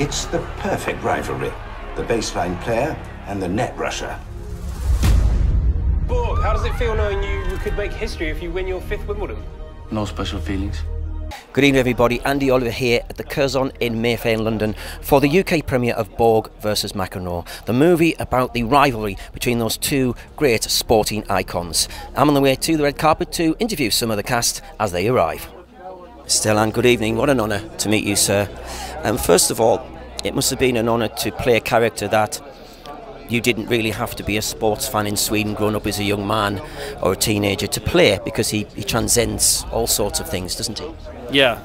It's the perfect rivalry. The baseline player and the net rusher. Borg, how does it feel knowing you could make history if you win your 5th Wimbledon? No special feelings. Good evening, everybody. Andy Oliver here at the Curzon in Mayfair in London for the UK premiere of Borg versus McEnroe, the movie about the rivalry between those two great sporting icons. I'm on the way to the red carpet to interview some of the cast as they arrive. Stellan, good evening. What an honour to meet you, sir. First of all, it must have been an honour to play a character that you didn't really have to be a sports fan in Sweden growing up as a young man or a teenager to play, because he transcends all sorts of things, doesn't he? Yeah,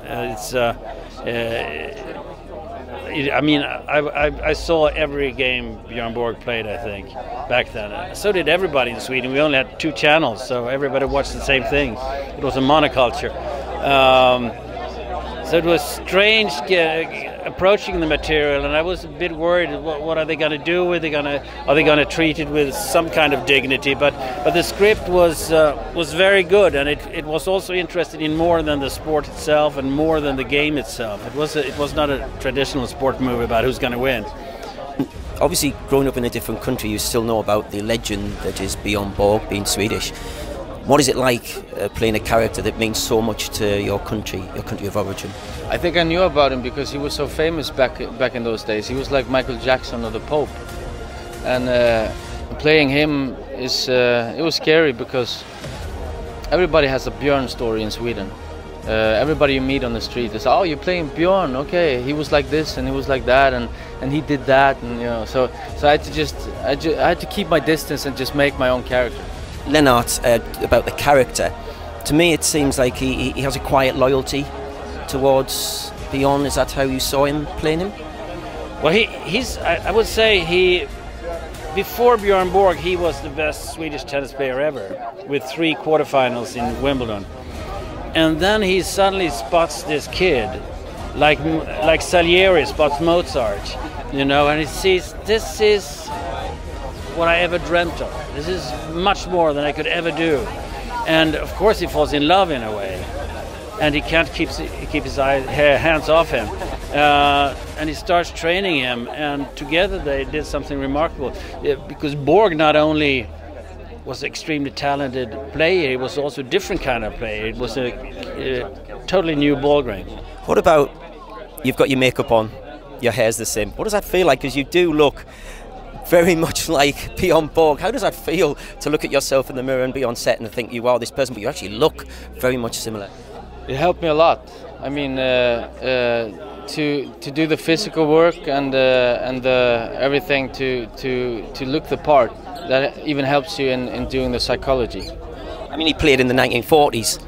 I mean, I saw every game Björn Borg played, I think, back then. So did everybody in Sweden. We only had 2 channels, so everybody watched the same thing. It was a monoculture. So it was strange approaching the material, and I was a bit worried. What are they going to do? Are they going to treat it with some kind of dignity? But the script was very good, and it was also interested in more than the sport itself and more than the game itself. It was not a traditional sport movie about who's going to win. Obviously, growing up in a different country, you still know about the legend that is Björn Borg, being Swedish. What is it like playing a character that means so much to your country of origin? I think I knew about him because he was so famous back in those days. He was like Michael Jackson or the Pope, and playing him it was scary because everybody has a Björn story in Sweden. Everybody you meet on the street is, oh, you're playing Björn, okay? He was like this and he was like that and he did that, and you know. So I had to keep my distance and just make my own character. Lennart, about the character, to me it seems like he has a quiet loyalty towards Björn. Is that how you saw him playing him? Well, I would say before Björn Borg, he was the best Swedish tennis player ever, with 3 quarterfinals in Wimbledon. And then he suddenly spots this kid, like Salieri spots Mozart, you know, and he sees, this is what I ever dreamt of. This is much more than I could ever do. And of course he falls in love in a way. And he can't keep his hands off him. And he starts training him, and together they did something remarkable. Because Borg not only was an extremely talented player, he was also a different kind of player. It was a totally new ball game. What about, you've got your makeup on, your hair's the same. What does that feel like? Because you do look very much like Björn Borg. How does that feel to look at yourself in the mirror and be on set and think you are this person, but you actually look very much similar? It helped me a lot. I mean, to do the physical work and everything to look the part. That even helps you in doing the psychology. I mean, he played in the 1940s,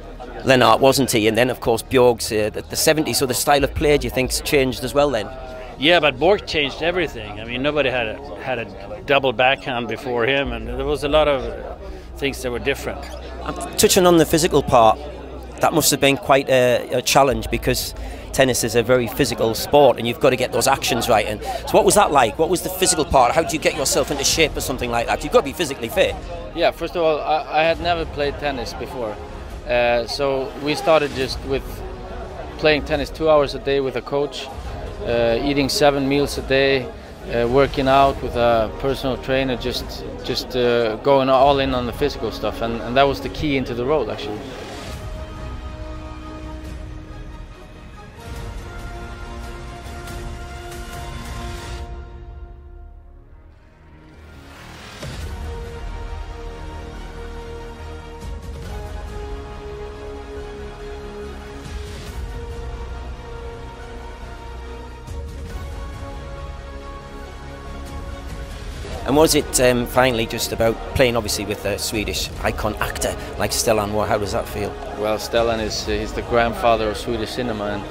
Lennart, wasn't he? And then, of course, Björk's the 70s. So the style of play, do you think, changed as well then? Yeah, but Borg changed everything. I mean, nobody had a double backhand before him, and there was a lot of things that were different. Touching on the physical part, that must have been quite a challenge, because tennis is a very physical sport and you've got to get those actions right. And so what was that like? What was the physical part? How do you get yourself into shape or something like that? You've got to be physically fit. Yeah, first of all, I had never played tennis before. So we started just with playing tennis 2 hours a day with a coach, eating 7 meals a day, working out with a personal trainer, just going all in on the physical stuff. And that was the key into the role, actually. And was it finally just about playing, obviously, with a Swedish icon actor like Stellan? How does that feel? Well, Stellan he's the grandfather of Swedish cinema,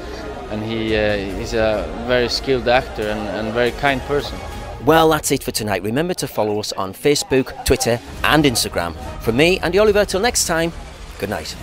and he's a very skilled actor and very kind person. Well, that's it for tonight. Remember to follow us on Facebook, Twitter and Instagram. From me, Andy Oliver, till next time, good night.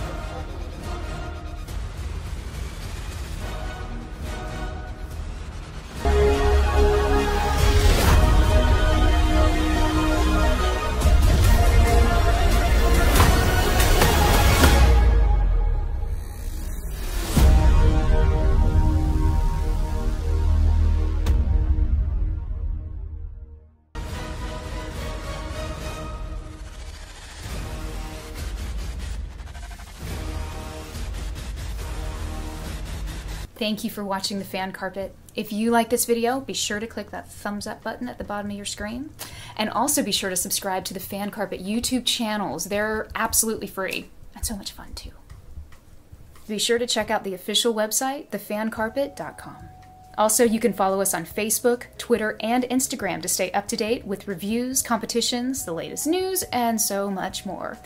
Thank you for watching The Fan Carpet. If you like this video, be sure to click that thumbs up button at the bottom of your screen. And also be sure to subscribe to the Fan Carpet YouTube channels. They're absolutely free and so much fun too. Be sure to check out the official website, thefancarpet.com. Also, you can follow us on Facebook, Twitter, and Instagram to stay up to date with reviews, competitions, the latest news, and so much more.